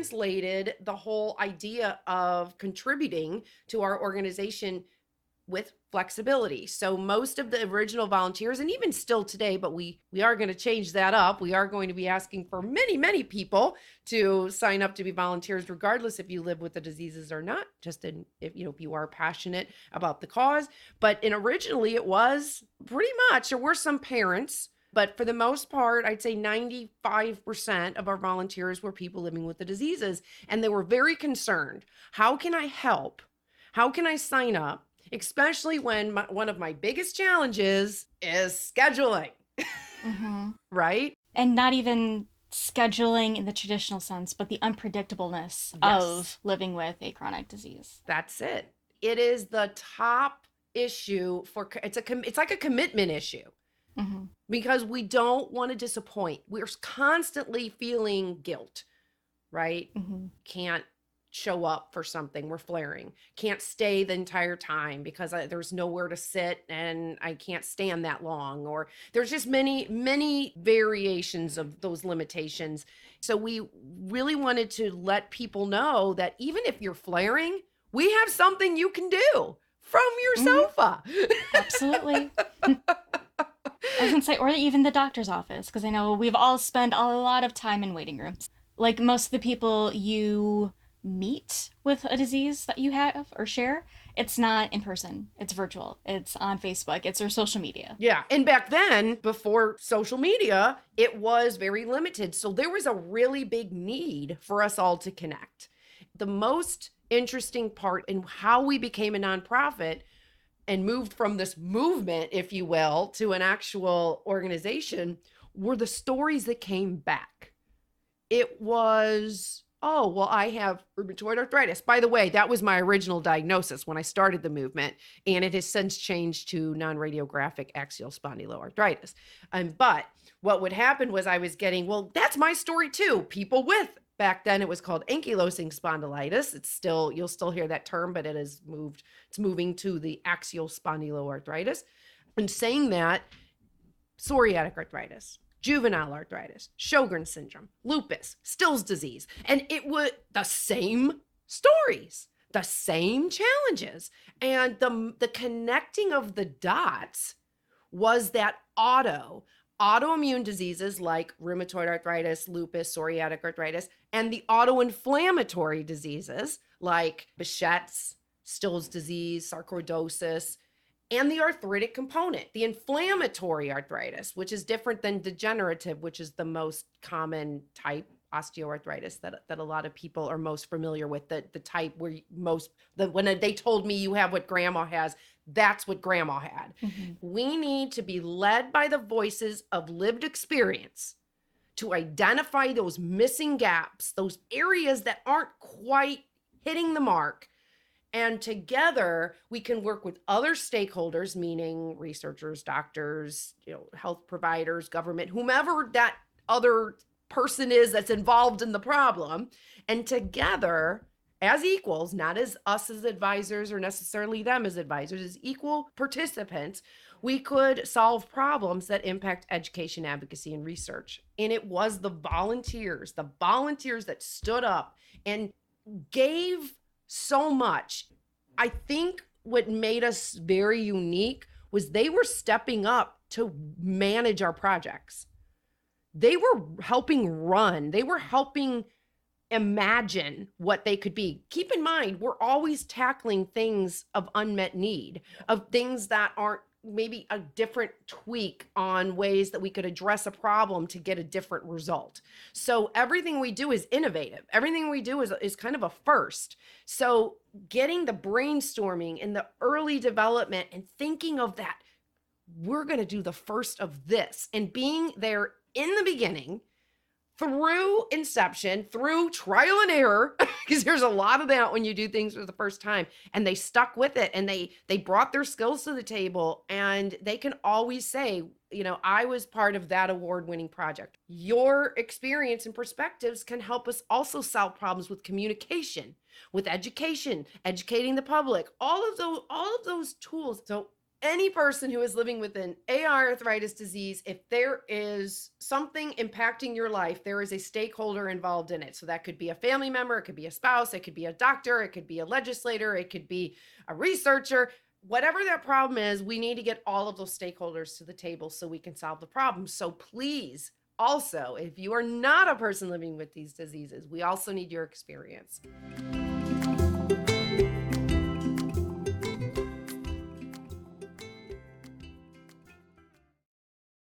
translated the whole idea of contributing to our organization with flexibility. So most of the original volunteers, and even still today, but we are going to change that up. We are going to be asking for many people to sign up to be volunteers, regardless if you live with the diseases or not, just if you are passionate about the cause. But originally it was pretty much, there were some parents, but for the most part, I'd say 95% of our volunteers were people living with the diseases. And they were very concerned. How can I help? How can I sign up? Especially when one of my biggest challenges is scheduling, right? And not even scheduling in the traditional sense, but the unpredictableness of living with a chronic disease. That's it. It is the top issue it's like a commitment issue because we don't want to disappoint. We're constantly feeling guilt, right? Can't show up for something, we're flaring, can't stay the entire time because there's nowhere to sit and I can't stand that long, or there's just many variations of those limitations. So we really wanted to let people know that even if you're flaring, we have something you can do from your sofa. Absolutely. I was gonna say, or even the doctor's office, because I know we've all spent a lot of time in waiting rooms. Like most of the people you meet with a disease that you have or share, it's not in person, it's virtual, it's on Facebook, it's or social media. Yeah. And back then, before social media, it was very limited. So there was a really big need for us all to connect. The most interesting part in how we became a nonprofit and moved from this movement, if you will, to an actual organization were the stories that came back. It was, oh, well, I have rheumatoid arthritis. By the way, that was my original diagnosis when I started the movement, and it has since changed to non-radiographic axial spondyloarthritis. But what would happen was I was getting, well, that's my story too. People with, back then it was called ankylosing spondylitis. It's still, you'll still hear that term, but it has moved. It's moving to the axial spondyloarthritis. And saying that, psoriatic arthritis, juvenile arthritis, Sjogren's syndrome, lupus, Still's disease. And it was the same stories, the same challenges. And the connecting of the dots was that autoimmune diseases like rheumatoid arthritis, lupus, psoriatic arthritis, and the autoinflammatory diseases like Behçet's, Still's disease, sarcoidosis, and the arthritic component, the inflammatory arthritis, which is different than degenerative, which is the most common type osteoarthritis that a lot of people are most familiar with, the type where when they told me you have what grandma has, that's what grandma had. We need to be led by the voices of lived experience to identify those missing gaps, those areas that aren't quite hitting the mark. And together we can work with other stakeholders, meaning researchers, doctors, health providers, government, whomever that other person is that's involved in the problem. And together as equals, not as us as advisors or necessarily them as advisors, as equal participants, we could solve problems that impact education, advocacy, and research. And it was the volunteers that stood up and gave so much. I think what made us very unique was they were stepping up to manage our projects. They were helping run. They were helping imagine what they could be. Keep in mind, we're always tackling things of unmet need, of things that aren't maybe a different tweak on ways that we could address a problem to get a different result. So everything we do is innovative. Everything we do is kind of a first. So getting the brainstorming and the early development and thinking of that, we're going to do the first of this, and being there in the beginning, through inception, through trial and error, because there's a lot of that when you do things for the first time, and they stuck with it, and they brought their skills to the table, and they can always say, I was part of that award-winning project. Your experience and perspectives can help us also solve problems with communication, with education, educating the public, all of those tools. So any person who is living with an AiArthritis disease, if there is something impacting your life, there is a stakeholder involved in it. So that could be a family member, it could be a spouse, it could be a doctor, it could be a legislator, it could be a researcher. Whatever that problem is, we need to get all of those stakeholders to the table so we can solve the problem. So please, also, if you are not a person living with these diseases, we also need your experience.